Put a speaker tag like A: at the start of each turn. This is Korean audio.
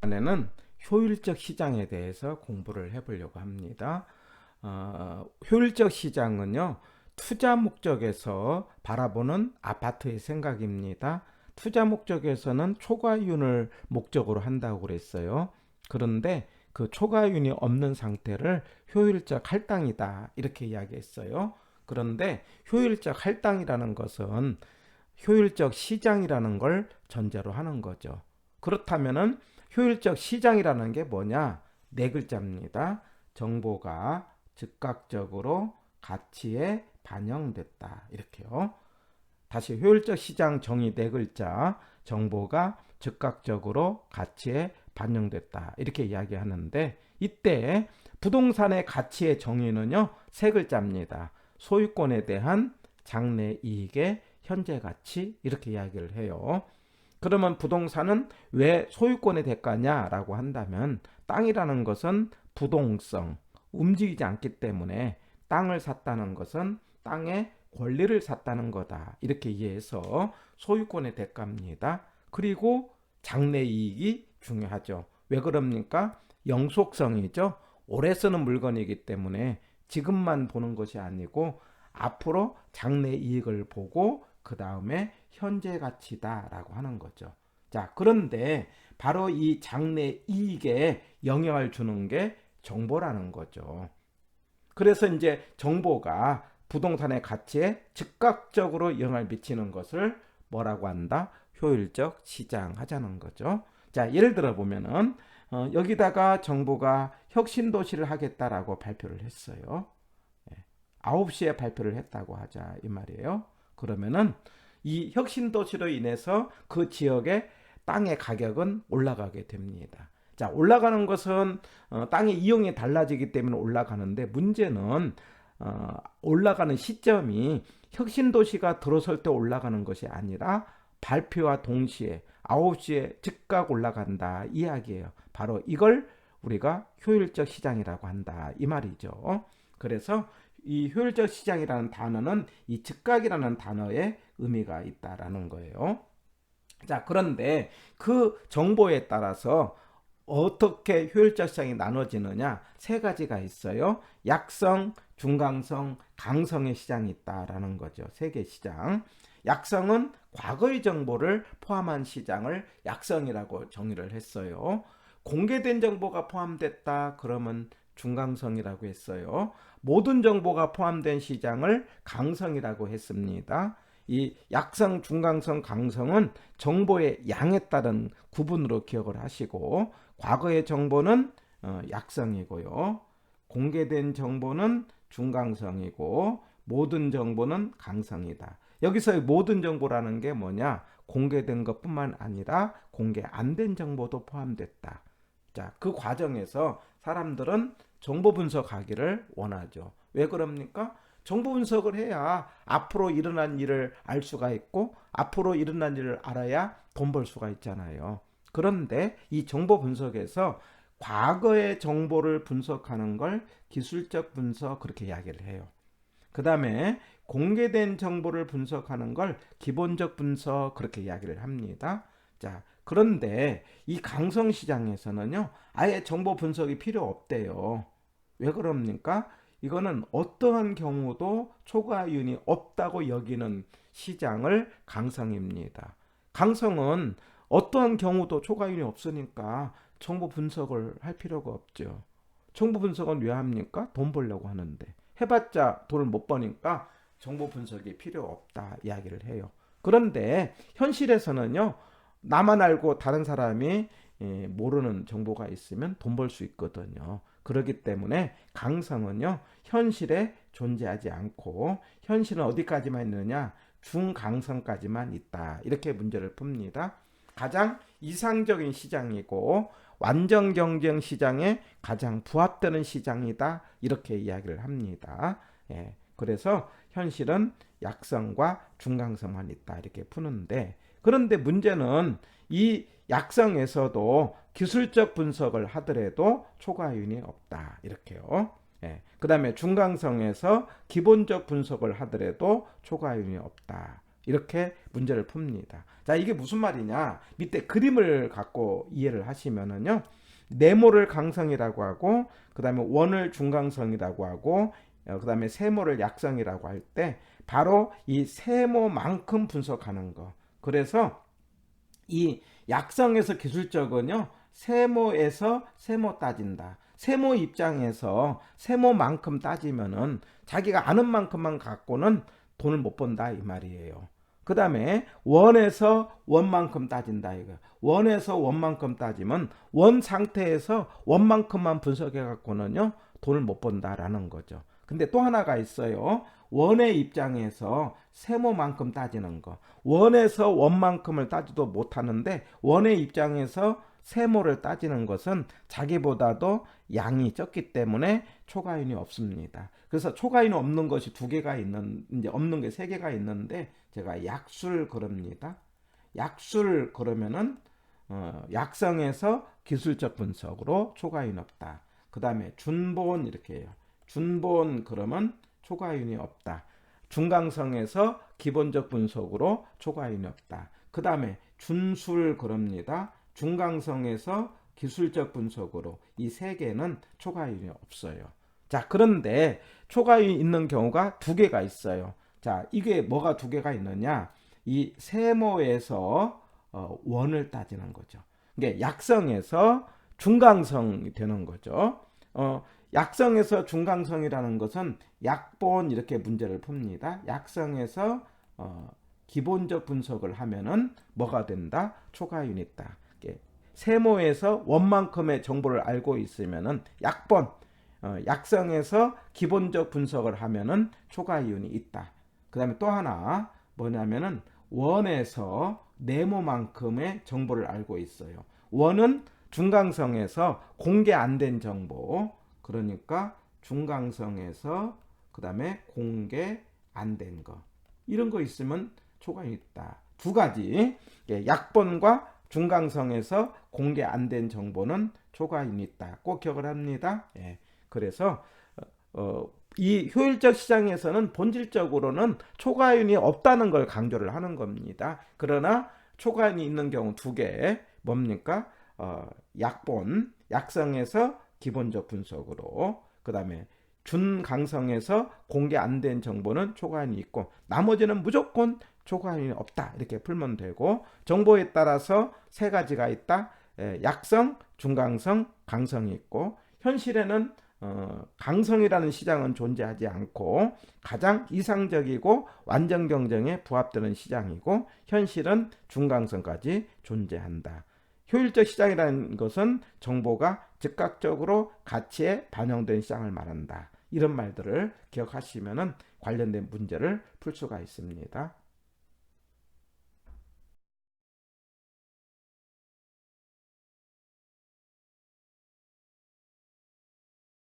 A: 이번에는 효율적 시장에 대해서 공부를 해보려고 합니다. 효율적 시장은요, 투자 목적에서 바라보는 아파트의 생각입니다. 투자 목적에서는 초과이윤을 목적으로 한다고 그랬어요. 그런데 그 초과이윤이 없는 상태를 효율적 할당이다 이렇게 이야기했어요. 그런데 효율적 할당이라는 것은 효율적 시장이라는 걸 전제로 하는 거죠. 그렇다면은 효율적 시장이라는 게 뭐냐? 네 글자입니다. 정보가 즉각적으로 가치에 반영됐다. 이렇게요. 다시 효율적 시장 정의 네 글자. 정보가 즉각적으로 가치에 반영됐다. 이렇게 이야기하는데 이때 부동산의 가치의 정의는요. 세 글자입니다. 소유권에 대한 장래 이익의 현재 가치 이렇게 이야기를 해요. 그러면 부동산은 왜 소유권의 대가냐라고 한다면 땅이라는 것은 부동성, 움직이지 않기 때문에 땅을 샀다는 것은 땅의 권리를 샀다는 거다. 이렇게 이해해서 소유권의 대가입니다. 그리고 장래 이익이 중요하죠. 왜 그럽니까? 영속성이죠. 오래 쓰는 물건이기 때문에 지금만 보는 것이 아니고 앞으로 장래 이익을 보고 그 다음에 현재 가치다라고 하는 거죠. 자, 그런데 바로 이 장래 이익에 영향을 주는 게 정보라는 거죠. 그래서 이제 정보가 부동산의 가치에 즉각적으로 영향을 미치는 것을 뭐라고 한다? 효율적 시장 하자는 거죠. 자, 예를 들어 보면은 여기다가 정부가 혁신도시를 하겠다라고 발표를 했어요. 9시에 발표를 했다고 하자 이 말이에요. 그러면은 이 혁신도시로 인해서 그 지역의 땅의 가격은 올라가게 됩니다. 자, 올라가는 것은 땅의 이용이 달라지기 때문에 올라가는데 문제는 올라가는 시점이 혁신도시가 들어설 때 올라가는 것이 아니라 발표와 동시에 9시에 즉각 올라간다 이야기예요. 바로 이걸 우리가 효율적 시장이라고 한다 이 말이죠. 그래서 이 효율적 시장이라는 단어는 이 즉각이라는 단어에 의미가 있다라는 거예요. 자, 그런데 그 정보에 따라서 어떻게 효율적 시장이 나눠지느냐? 세 가지가 있어요. 약성, 중강성, 강성의 시장이 있다라는 거죠. 세계 시장. 약성은 과거의 정보를 포함한 시장을 약성이라고 정의를 했어요. 공개된 정보가 포함됐다 그러면 중강성이라고 했어요. 모든 정보가 포함된 시장을 강성이라고 했습니다. 이 약성, 중강성, 강성은 정보의 양에 따른 구분으로 기억을 하시고 과거의 정보는 약성이고요. 공개된 정보는 중강성이고 모든 정보는 강성이다. 여기서 모든 정보라는 게 뭐냐? 공개된 것뿐만 아니라 공개 안 된 정보도 포함됐다. 자, 그 과정에서 사람들은 정보 분석하기를 원하죠. 왜 그럽니까? 정보 분석을 해야 앞으로 일어난 일을 알 수가 있고 앞으로 일어난 일을 알아야 돈 벌 수가 있잖아요. 그런데 이 정보 분석에서 과거의 정보를 분석하는 걸 기술적 분석 그렇게 이야기를 해요. 그 다음에 공개된 정보를 분석하는 걸 기본적 분석 그렇게 이야기를 합니다. 자, 그런데 이 강성 시장에서는요, 아예 정보 분석이 필요 없대요. 왜 그럽니까? 이거는 어떠한 경우도 초과이윤이 없다고 여기는 시장을 강성입니다. 강성은 어떠한 경우도 초과이윤이 없으니까 정보 분석을 할 필요가 없죠. 정보 분석은 왜 합니까? 돈 벌려고 하는데. 해봤자 돈을 못 버니까 정보 분석이 필요 없다 이야기를 해요. 그런데 현실에서는요, 나만 알고 다른 사람이 모르는 정보가 있으면 돈 벌 수 있거든요. 그렇기 때문에 강성은요, 현실에 존재하지 않고 현실은 어디까지만 있느냐? 중강성까지만 있다. 이렇게 문제를 풉니다. 가장 이상적인 시장이고 완전 경쟁 시장에 가장 부합되는 시장이다. 이렇게 이야기를 합니다. 그래서 현실은 약성과 중강성만 있다. 이렇게 푸는데 그런데 문제는 이 약성에서도 기술적 분석을 하더라도 초과이윤이 없다. 이렇게요. 그 다음에 중강성에서 기본적 분석을 하더라도 초과이윤이 없다. 이렇게 문제를 풉니다. 자, 이게 무슨 말이냐? 밑에 그림을 갖고 이해를 하시면은요. 네모를 강성이라고 하고 그다음에 원을 중강성이라고 하고 그다음에 세모를 약성이라고 할 때 바로 이 세모만큼 분석하는 거. 그래서 이 약성에서 기술적은요. 세모에서 세모 따진다. 세모 입장에서 세모만큼 따지면은 자기가 아는 만큼만 갖고는 돈을 못 번다 이 말이에요. 그 다음에 원에서 원만큼 따진다 이거. 원에서 원만큼 따지면 원 상태에서 원만큼만 분석해 갖고는요 돈을 못 번다라는 거죠. 근데 또 하나가 있어요. 원의 입장에서 세모만큼 따지는 거. 원에서 원만큼을 따지도 못하는데 원의 입장에서 세모를 따지는 것은 자기보다도 양이 적기 때문에 초과인이 없습니다. 그래서 초과인이 없는 것이 두 개가 있는, 이제 없는 게 세 개가 있는데 제가 약술 그럽니다. 약술 그러면은 약성에서 기술적 분석으로 초과인 없다. 그 다음에 준본 이렇게 해요. 준본 그러면 초과인이 없다. 중강성에서 기본적 분석으로 초과인이 없다. 그 다음에 준술 그럽니다. 중강성에서 기술적 분석으로 이 세 개는 초과인이 없어요. 자, 그런데 초과인이 있는 경우가 두 개가 있어요. 자, 이게 뭐가 두 개가 있느냐? 이 세모에서 원을 따지는 거죠. 이게 약성에서 중강성이 되는 거죠. 약성에서 중강성이라는 것은 약본 이렇게 문제를 풉니다. 약성에서 기본적 분석을 하면은 뭐가 된다? 초과인이 있다. 세모에서 원만큼의 정보를 알고 있으면은 약본, 약성에서 기본적 분석을 하면은 초과이윤이 있다. 그 다음에 또 하나 뭐냐면은 원에서 네모만큼의 정보를 알고 있어요. 원은 중강성에서 공개 안 된 정보, 그러니까 중강성에서 그 다음에 공개 안 된 거, 이런 거 있으면 초과이윤이 있다. 두 가지, 약본과 중강성에서 공개 안 된 정보는 초과인이 있다. 꼭 기억을 합니다. 그래서 이 효율적 시장에서는 본질적으로는 초과인이 없다는 걸 강조를 하는 겁니다. 그러나 초과인이 있는 경우 두 개, 뭡니까? 약본, 약성에서 기본적 분석으로, 그 다음에 준강성에서 공개 안 된 정보는 초과인이 있고 나머지는 무조건 초과인이 없다 이렇게 풀면 되고, 정보에 따라서 세 가지가 있다. 약성, 중강성, 강성이 있고, 현실에는 강성이라는 시장은 존재하지 않고 가장 이상적이고 완전 경쟁에 부합되는 시장이고, 현실은 중강성까지 존재한다. 효율적 시장이라는 것은 정보가 즉각적으로 가치에 반영된 시장을 말한다. 이런 말들을 기억하시면 관련된 문제를 풀 수가 있습니다.